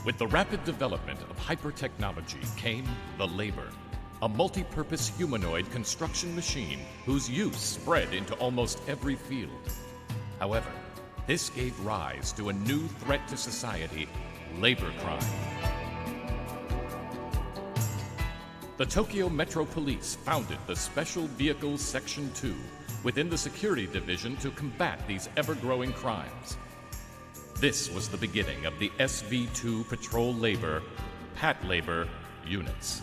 With the rapid development of hyper-technology came the Labor, a multi-purpose humanoid construction machine whose use spread into almost every field. However, this gave rise to a new threat to society, labor crime. The Tokyo Metro Police founded the Special Vehicles Section 2 within the Security Division to combat these ever-growing crimes. This was the beginning of the SV2 Patrol Labor, Patlabor units.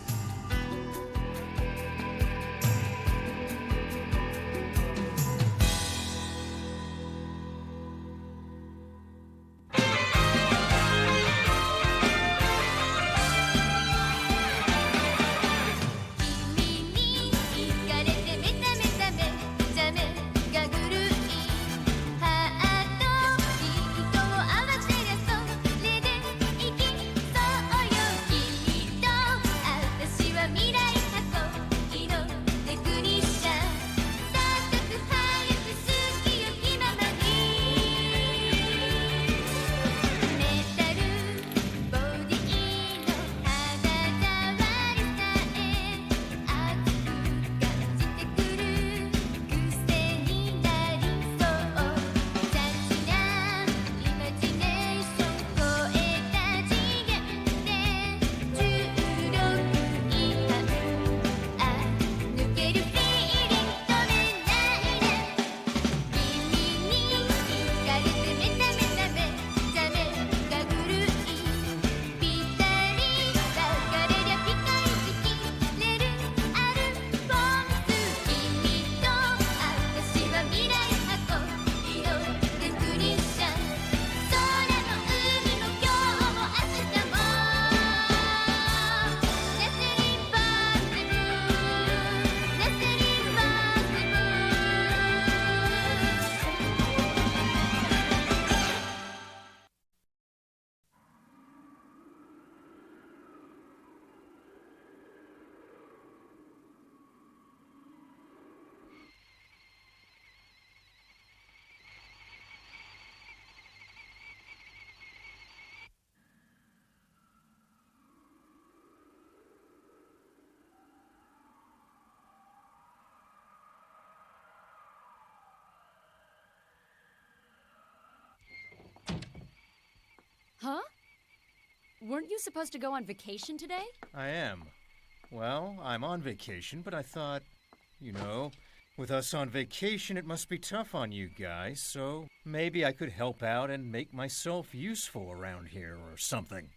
Huh? Weren't you supposed to go on vacation today? I am. Well, I'm on vacation, but I thought, with us on vacation, it must be tough on you guys, so maybe I could help out and make myself useful around here or something.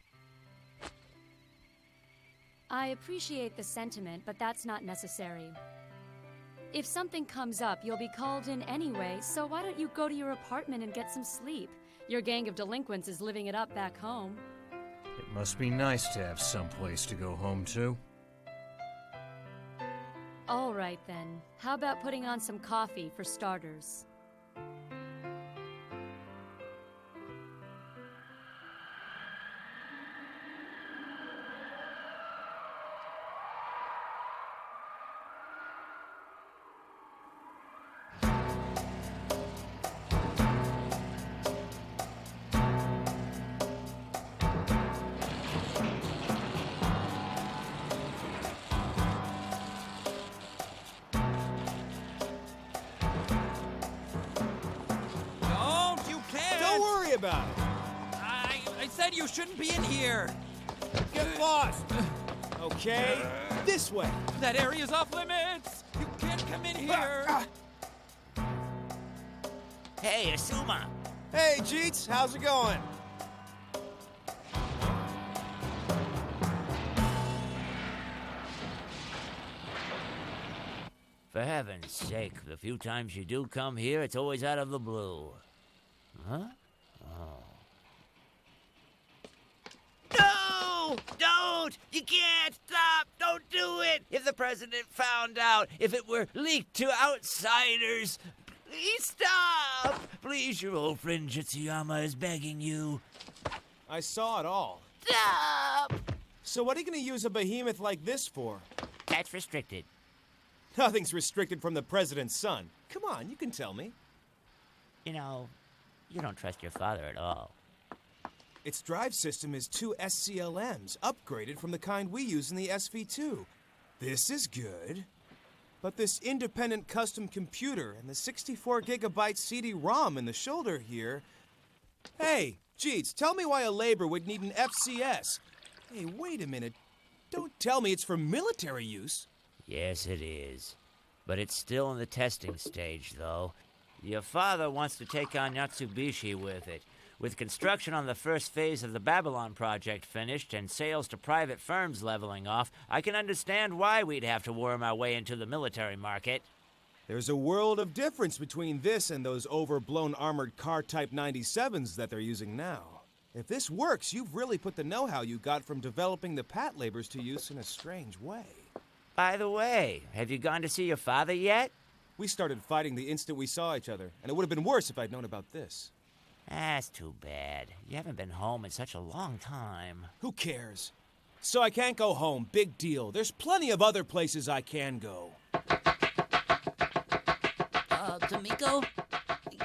I appreciate the sentiment, but that's not necessary. If something comes up, you'll be called in anyway, so why don't you go to your apartment and get some sleep? Your gang of delinquents is living it up back home. It must be nice to have some place to go home to. All right then. How about putting on some coffee for starters? About it. I said you shouldn't be in here. Get lost. Okay, this way. That area's off limits. You can't come in here. Hey, Asuma. Hey, Jeets, how's it going? For heaven's sake, the few times you do come here, it's always out of the blue. Huh? No! Don't! You can't! Stop! Don't do it! If the president found out, if it were leaked to outsiders, please stop! Please, your old friend Jitsuyama is begging you. I saw it all. Stop! So what are you going to use a behemoth like this for? That's restricted. Nothing's restricted from the president's son. Come on, you can tell me. You know, you don't trust your father at all. Its drive system is 2 SCLMs, upgraded from the kind we use in the SV2. This is good. But this independent custom computer and the 64GB CD-ROM in the shoulder here... Hey, Jeets, tell me why a labor would need an FCS. Hey, wait a minute. Don't tell me it's for military use. Yes, it is. But it's still in the testing stage, though. Your father wants to take on Yatsubishi with it. With construction on the first phase of the Babylon project finished and sales to private firms leveling off, I can understand why we'd have to worm our way into the military market. There's a world of difference between this and those overblown armored car Type 97s that they're using now. If this works, you've really put the know-how you got from developing the Patlabors to use in a strange way. By the way, have you gone to see your father yet? We started fighting the instant we saw each other, and it would have been worse if I'd known about this. That's too bad. You haven't been home in such a long time. Who cares? So I can't go home. Big deal. There's plenty of other places I can go. Tamiko?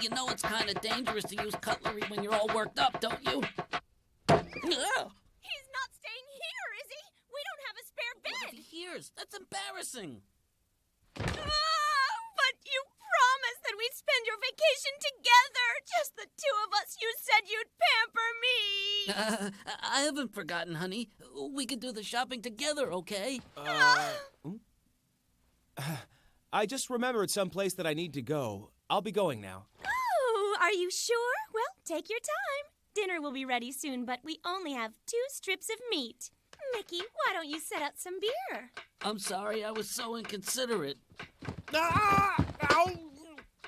You know it's kind of dangerous to use cutlery when you're all worked up, don't you? He's not staying here, is he? We don't have a spare What if bed. he hears? That's embarrassing. But you promised that we'd spend your vacation together. Just the two of us. You said you'd pamper me. I haven't forgotten, honey. We can do the shopping together, okay? I just remembered someplace that I need to go. I'll be going now. Oh, are you sure? Well, take your time. Dinner will be ready soon, but we only have 2 strips of meat. Mickey, why don't you set out some beer? I'm sorry I was so inconsiderate.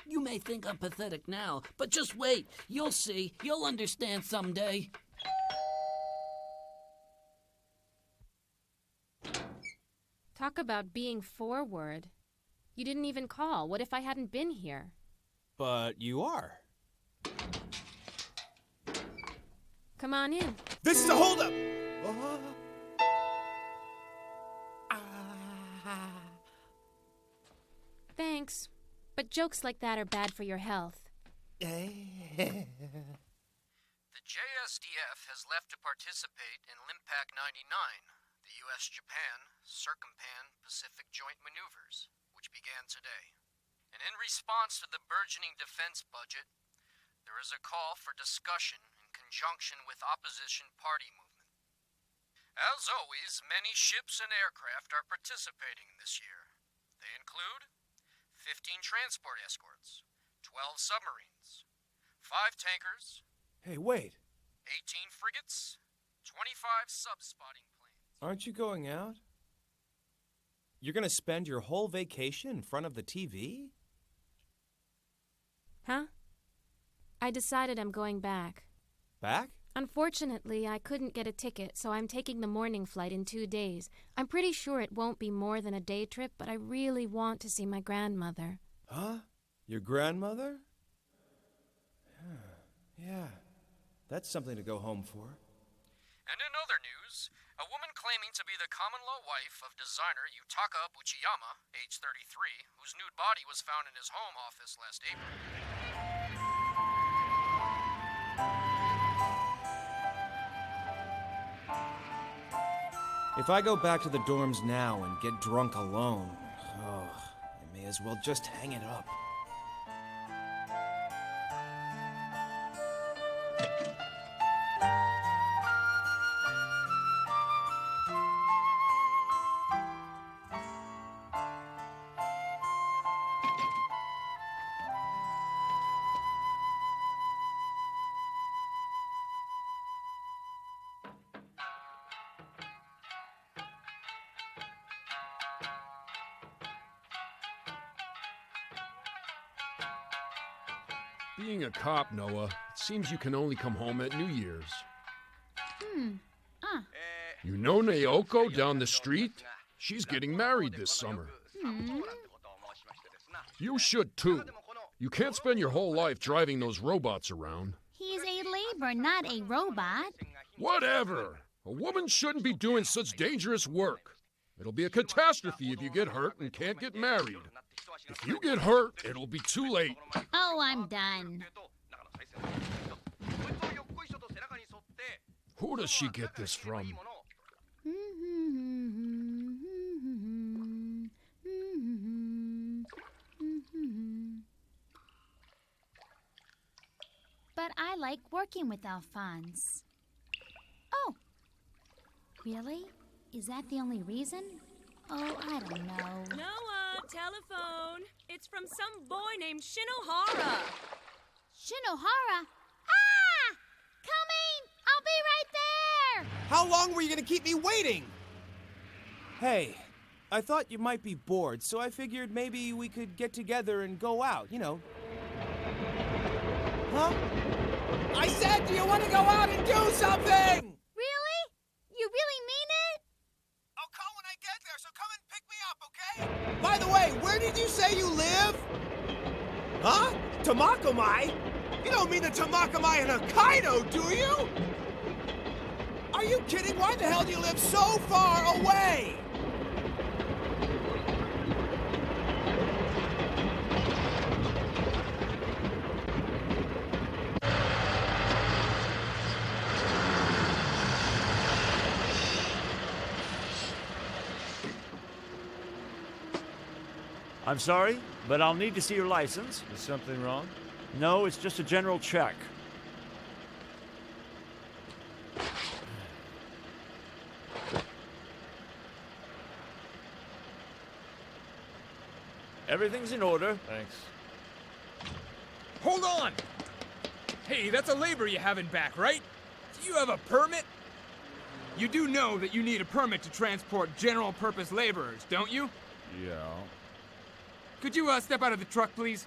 You may think I'm pathetic now, but just wait. You'll see. You'll understand someday. Talk about being forward. You didn't even call. What if I hadn't been here? But you are. Come on in. This is a holdup! Thanks. But jokes like that are bad for your health. The JSDF has left to participate in Limpac 99, the U.S.-Japan Circumpan Pacific Joint Maneuvers, which began today. And in response to the burgeoning defense budget, there is a call for discussion in conjunction with opposition party movement. As always, many ships and aircraft are participating this year. They include 15 transport escorts, 12 submarines, 5 tankers, Hey, wait. 18 frigates, 25 sub-spotting planes. Aren't you going out? You're gonna spend your whole vacation in front of the TV? Huh? I decided I'm going back. Back? Unfortunately, I couldn't get a ticket, so I'm taking the morning flight in 2 days. I'm pretty sure it won't be more than a day trip, but I really want to see my grandmother. Huh? Your grandmother? Yeah. That's something to go home for. And in other news, a woman claiming to be the common-law wife of designer Yutaka Buchiyama, age 33, whose nude body was found in his home office last April. If I go back to the dorms now and get drunk alone, I may as well just hang it up. Being a cop, Noah, it seems you can only come home at New Year's. You know Naoko down the street? She's getting married this summer. You should too. You can't spend your whole life driving those robots around. He's a labor, not a robot. Whatever. A woman shouldn't be doing such dangerous work. It'll be a catastrophe if you get hurt and can't get married. If you get hurt, it'll be too late. Oh, I'm done. Who does she get this from? But I like working with Alphonse. Oh, really? Is that the only reason? Oh, I don't know. Noah, telephone. It's from some boy named Shinohara. Shinohara? Ah! Coming! I'll be right there! How long were you gonna keep me waiting? Hey, I thought you might be bored, so I figured maybe we could get together and go out, you know. Huh? I said, do you want to go out and do something? Really? You really mean it? I'll call when I get there, so come and pick me up, okay? By the way, where did you say you live? Huh? Tamakomai? You don't mean the Tamakomai in Hokkaido, do you? Are you kidding? Why the hell do you live so far away? I'm sorry, but I'll need to see your license. Is something wrong? No, it's just a general check. Everything's in order. Thanks. Hold on! Hey, that's a labor you have in back, right? Do you have a permit? You do know that you need a permit to transport general-purpose laborers, don't you? Yeah. Could you step out of the truck, please?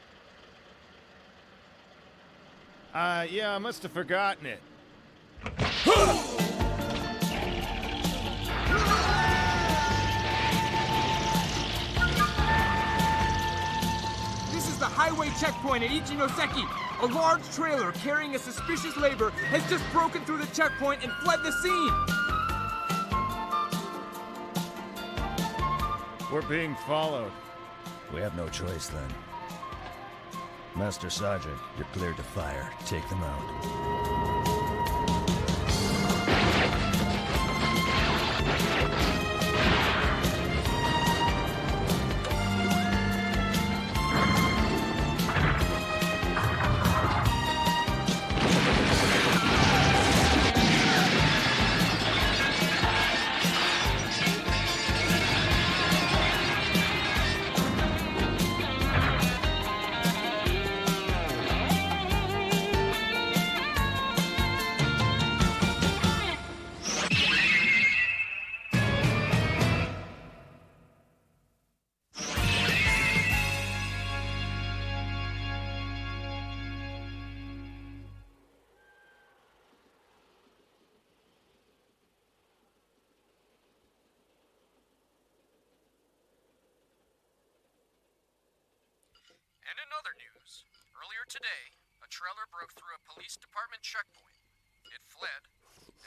Yeah, I must have forgotten it. This is the highway checkpoint at Ichinoseki. A large trailer carrying a suspicious labor has just broken through the checkpoint and fled the scene. We're being followed. We have no choice then. Master Sergeant, you're cleared to fire. Take them out. And in other news, earlier today, a trailer broke through a police department checkpoint. It fled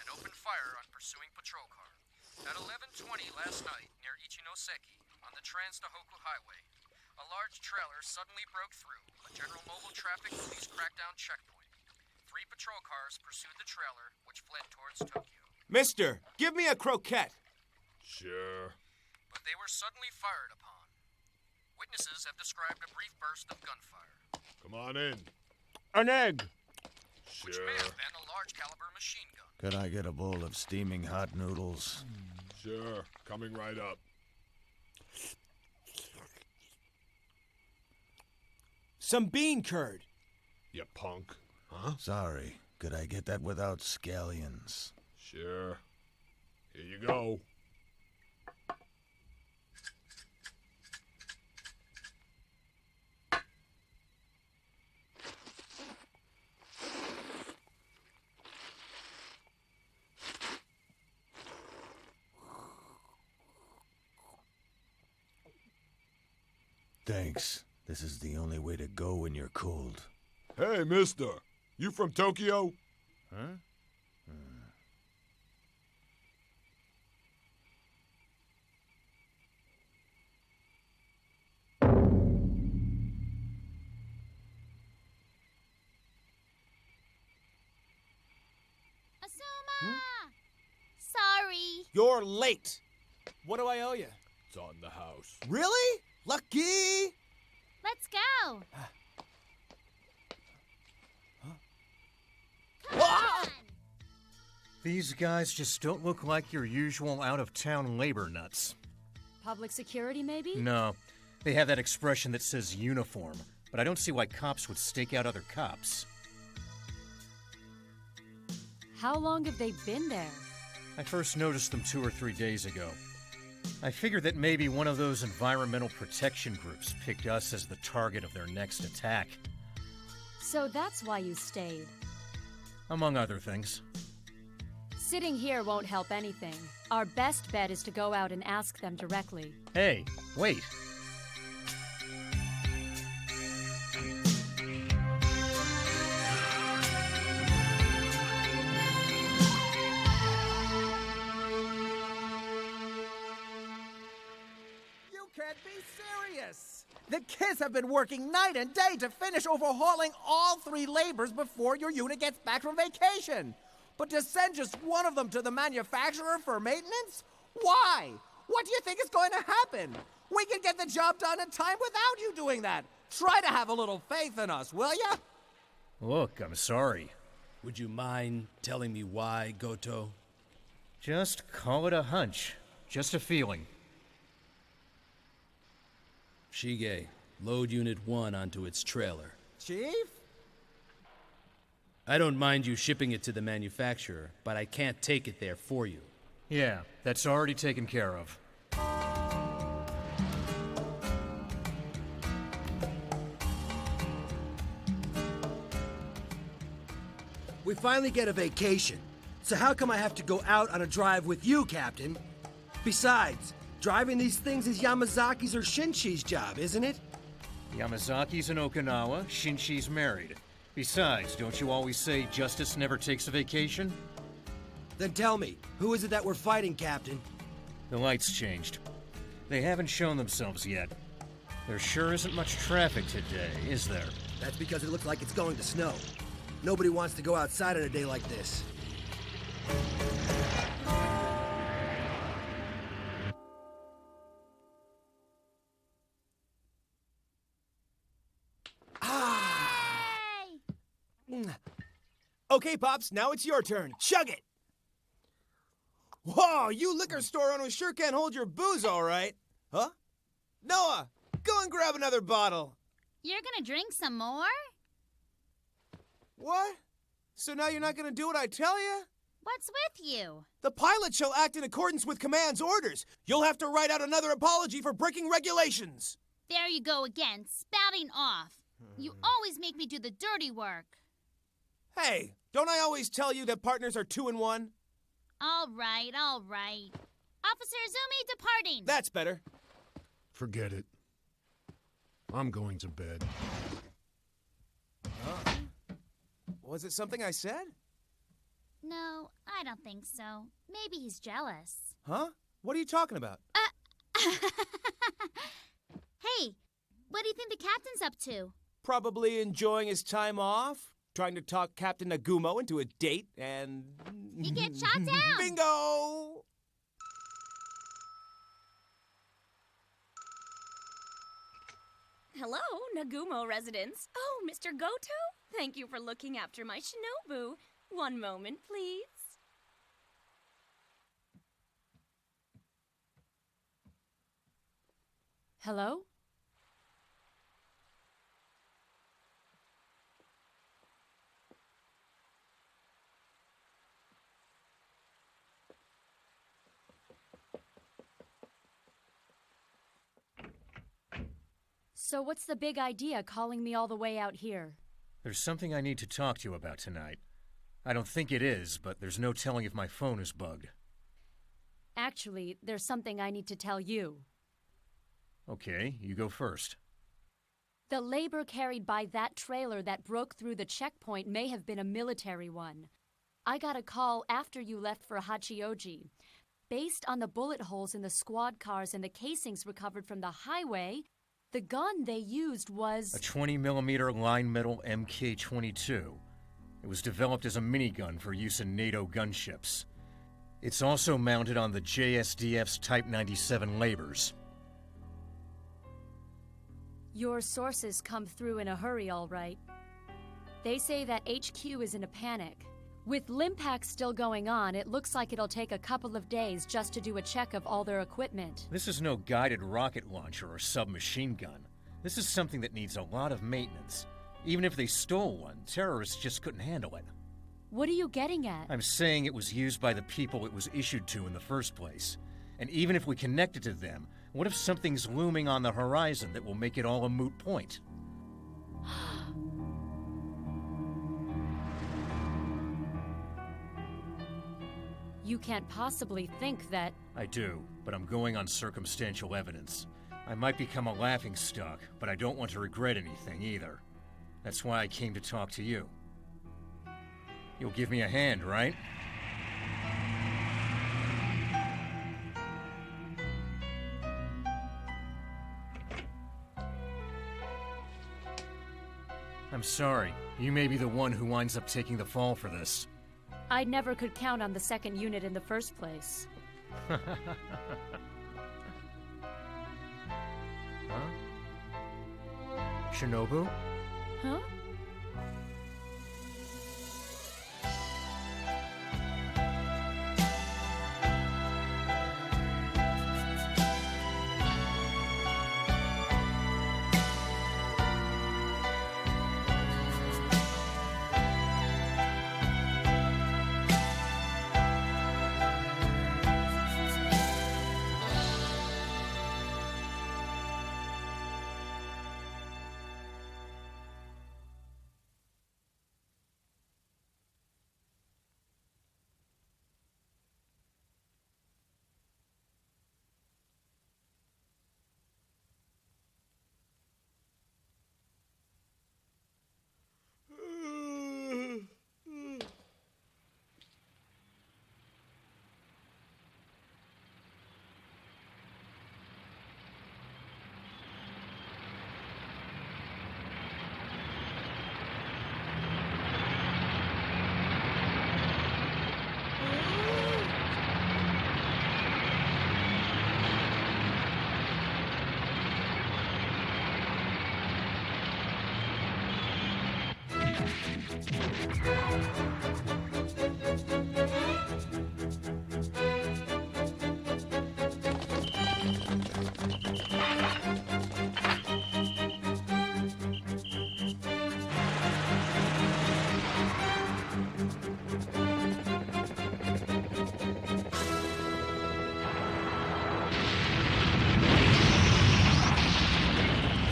and opened fire on pursuing patrol car. At 11:20 last night near Ichinoseki on the Trans-Tohoku Highway, a large trailer suddenly broke through a General Mobile Traffic Police crackdown checkpoint. 3 patrol cars pursued the trailer, which fled towards Tokyo. Mister, give me a croquette. Sure. But they were suddenly fired upon. Witnesses have described a brief burst of gunfire, Come on in. An egg. which Sure. may have been a large caliber machine gun. Could I get a bowl of steaming hot noodles? Sure. Coming right up. Some bean curd. You punk. Huh? Sorry, could I get that without scallions? Sure. Here you go. Thanks. This is the only way to go when you're cold. Hey, mister. You from Tokyo? Huh? Asuma! You're late. What do I owe you? It's on the house. Really? Lucky! Let's go. Come Ah! on. These guys just don't look like your usual out-of-town labor nuts. Public security, maybe? No, they have that expression that says uniform, but I don't see why cops would stake out other cops. How long have they been there? I first noticed them 2 or 3 days ago. I figured that maybe one of those environmental protection groups picked us as the target of their next attack. So that's why you stayed. Among other things. Sitting here won't help anything. Our best bet is to go out and ask them directly. Hey, wait. You can't be serious! The kids have been working night and day to finish overhauling all 3 labors before your unit gets back from vacation. But to send just one of them to the manufacturer for maintenance? Why? What do you think is going to happen? We can get the job done in time without you doing that. Try to have a little faith in us, will ya? Look, I'm sorry. Would you mind telling me why, Goto? Just call it a hunch. Just a feeling. Shige, load Unit 1 onto its trailer. Chief? I don't mind you shipping it to the manufacturer, but I can't take it there for you. Yeah, that's already taken care of. We finally get a vacation. So how come I have to go out on a drive with you, Captain? Besides, driving these things is Yamazaki's or Shinshi's job, isn't it? Yamazaki's in Okinawa, Shinshi's married. Besides, don't you always say justice never takes a vacation? Then tell me, who is it that we're fighting, Captain? The lights changed. They haven't shown themselves yet. There sure isn't much traffic today, is there? That's because it looks like it's going to snow. Nobody wants to go outside on a day like this. Okay, Pops, now it's your turn. Chug it! Whoa, you liquor store owners sure can't hold your booze all right. Huh? Noah, go and grab another bottle. You're gonna drink some more? What? So now you're not gonna do what I tell you? What's with you? The pilot shall act in accordance with command's orders. You'll have to write out another apology for breaking regulations. There you go again, spouting off. You always make me do the dirty work. Hey, don't I always tell you that partners are 2 in 1? All right, all right. Officer Izumi departing. That's better. Forget it. I'm going to bed. Was it something I said? No, I don't think so. Maybe he's jealous. Huh? What are you talking about? Hey, what do you think the captain's up to? Probably enjoying his time off, trying to talk Captain Nagumo into a date, and... You get shot down! Bingo! Hello, Nagumo residents. Oh, Mr. Goto? Thank you for looking after my Shinobu. One moment, please. Hello? So what's the big idea calling me all the way out here? There's something I need to talk to you about tonight. I don't think it is, but there's no telling if my phone is bugged. Actually, there's something I need to tell you. Okay, you go first. The labor carried by that trailer that broke through the checkpoint may have been a military one. I got a call after you left for Hachioji. Based on the bullet holes in the squad cars and the casings recovered from the highway, the gun they used was... A 20mm line metal Mk-22. It was developed as a minigun for use in NATO gunships. It's also mounted on the JSDF's Type 97 labors. Your sources come through in a hurry, all right. They say that HQ is in a panic. With Limpack still going on, it looks like it'll take a couple of days just to do a check of all their equipment. This is no guided rocket launcher or submachine gun. This is something that needs a lot of maintenance. Even if they stole one, terrorists just couldn't handle it. What are you getting at? I'm saying it was used by the people it was issued to in the first place. And even if we connect it to them, what if something's looming on the horizon that will make it all a moot point? You can't possibly think that... I do, but I'm going on circumstantial evidence. I might become a laughingstock, but I don't want to regret anything either. That's why I came to talk to you. You'll give me a hand, right? I'm sorry. You may be the one who winds up taking the fall for this. I never could count on the second unit in the first place. Huh? Shinobu? Huh?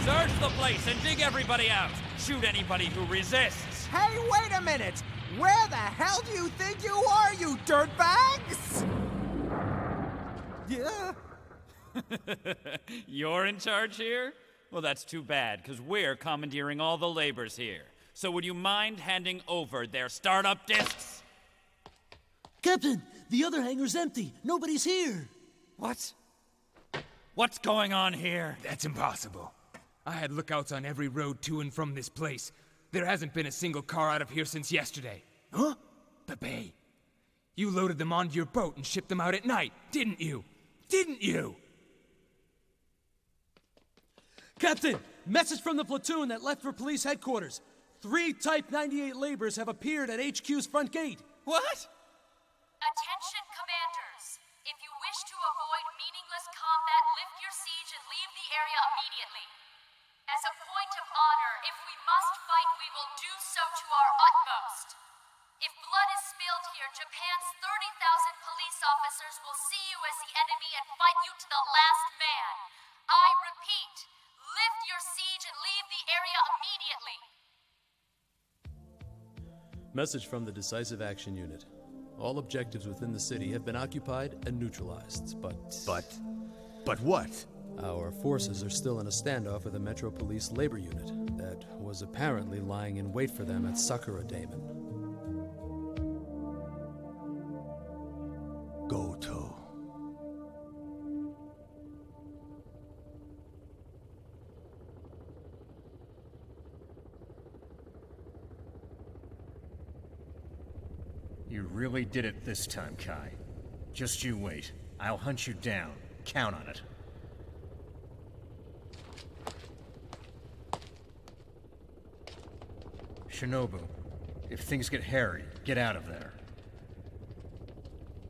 Search the place and dig everybody out. Shoot anybody who resists. Hey, wait a minute! Where the hell do you think you are, you dirtbags? Yeah. You're in charge here? Well, that's too bad, because we're commandeering all the labors here. So would you mind handing over their startup discs? Captain, the other hangar's empty. Nobody's here. What? What's going on here? That's impossible. I had lookouts on every road to and from this place. There hasn't been a single car out of here since yesterday. Huh? The bay. You loaded them onto your boat and shipped them out at night, didn't you? Didn't you? Captain, message from the platoon that left for police headquarters. 3 Type 98 laborers have appeared at HQ's front gate. What? Attention, commanders. If you wish to avoid meaningless combat, lift your siege and leave the area immediately. As a point of honor, if we must fight, we will do so to our utmost. If blood is spilled here, Japan's 30,000 police officers will see you as the enemy and fight you to the last man. I repeat, lift your siege and leave the area immediately. Message from the Decisive Action Unit. All objectives within the city have been occupied and neutralized, but what? Our forces are still in a standoff with the Metro Police Labor Unit that was apparently lying in wait for them at Sakura Daemon. Goto. You really did it this time, Kai. Just you wait. I'll hunt you down. Count on it. Shinobu, if things get hairy, get out of there.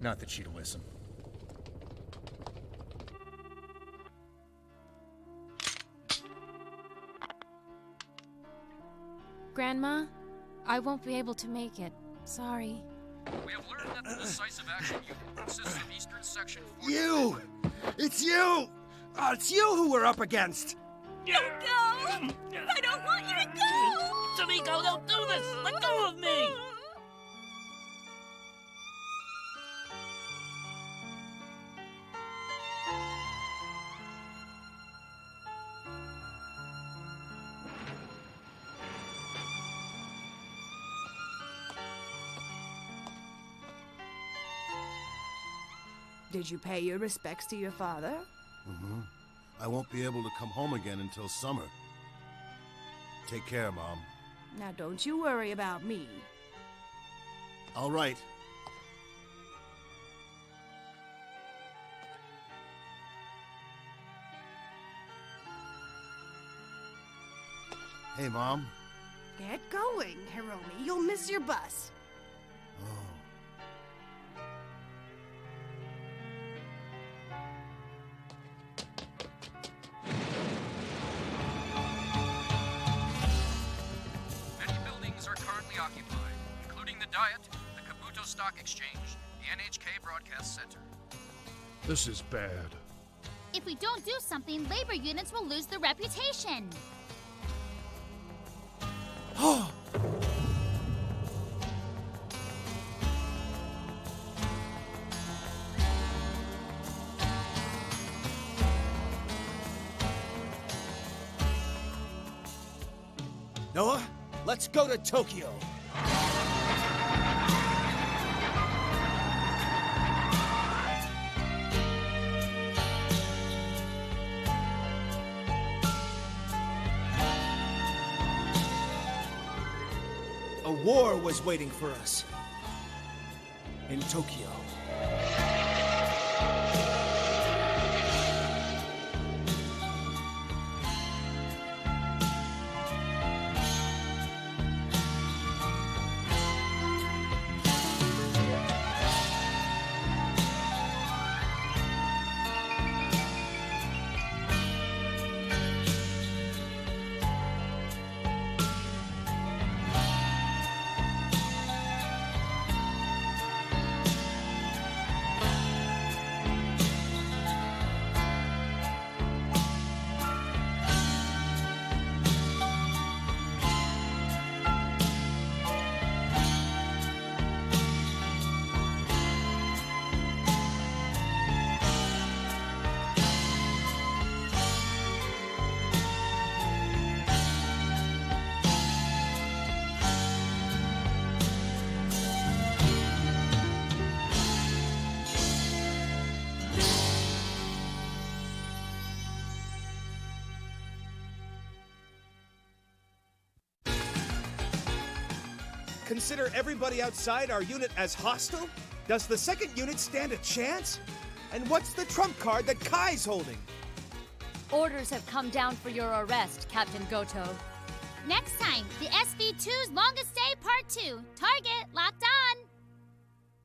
Not that she'd listen. Grandma, I won't be able to make it. Sorry. We have learned that the decisive action unit consists of Eastern Section 4. You! It's you! It's you who we're up against! Don't go! I don't want you to go! Tomiko, don't do this! Let go of me! Did you pay your respects to your father? Mm-hmm. I won't be able to come home again until summer. Take care, Mom. Now don't you worry about me. All right. Hey, Mom. Get going, Hiromi. You'll miss your bus. Many buildings are currently occupied, including the Diet, the Kabuto Stock Exchange, the NHK Broadcast Center. This is bad. If we don't do something, labor units will lose their reputation. Noah, let's go to Tokyo. A war was waiting for us in Tokyo. Consider everybody outside our unit as hostile? Does the second unit stand a chance? And what's the trump card that Kai's holding? Orders have come down for your arrest, Captain Goto. Next time, the SV2's Longest Day Part 2. Target locked on.